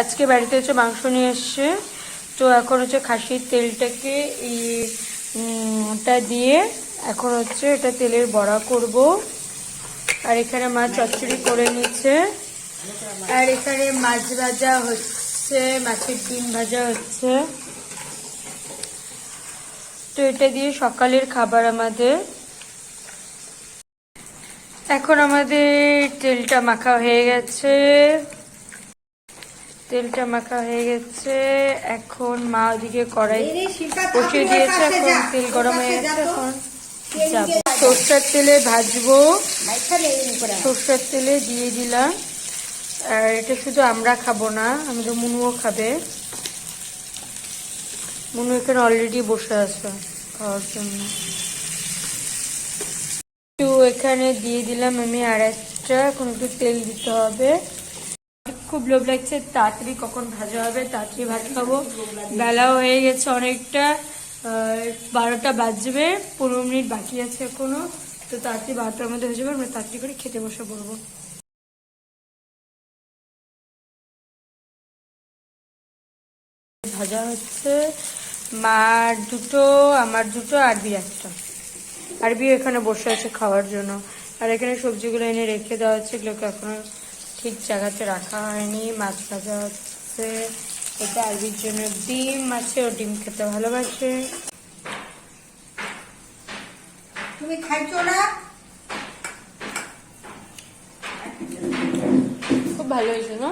আজকে বাড়িতে হচ্ছে মাংস নিয়ে এসছে, তো এখন হচ্ছে খাসির তেলটাকে ওটা দিয়ে এখন হচ্ছে এটা তেলের বড়া করব। আর এখানে মা চচ্চড়ি করে নিচ্ছে, আর এখানে মাছ ভাজা হচ্ছে, মাছের ডিম ভাজা হচ্ছে। তো এটা দিয়ে সকালের খাবার আমাদের। এখন আমাদের তেলটা মাখা হয়ে গেছে, এখন মা ওদিকে কড়াই বসিয়ে দিয়েছে, এখন তেল গরম হয়ে গেছে, এখন যাবো সরষের তেলে ভাজবো। সরষের তেলে দিয়ে দিলাম। আর এটা শুধু আমরা খাবো না, আমাদের মুনুও খাবে। মুনু এখানে অলরেডি বসে আছে খাওয়ার জন্য। তো এখানে দিয়ে দিলাম আমি আর একটা, এখন একটু তেল দিতে হবে। খুব লোভ লাগছে, তাড়াতাড়ি কখন ভাজা হবে, তাড়াতাড়ি ভাত খাবো। বেলাও হয়ে গেছে অনেকটা, 12টা বাজবে, 15 মিনিট বাকি আছে এখনো। তো তাড়াতাড়ি 12টার মধ্যে হয়ে যাবে, আমরা তাড়াতাড়ি করে খেতে বসে পড়বো। ভাজা হচ্ছে, মার দুটো, আমার দুটো, আরবি একটা। আরবিও এখানে বসে আছে খাওয়ার জন্য। আর এখানে সবজিগুলো এনে রেখে দেওয়া হচ্ছে, এগুলোকে এখনো ঠিক জায়গাতে রাখা হয়নি। মাছ ভাজা হচ্ছে, এটা আরবির জন্য ডিম আছে, ও ডিম খেতে ভালোবাসে। তুমি খাইছো না? খুব ভালো হয়েছে না?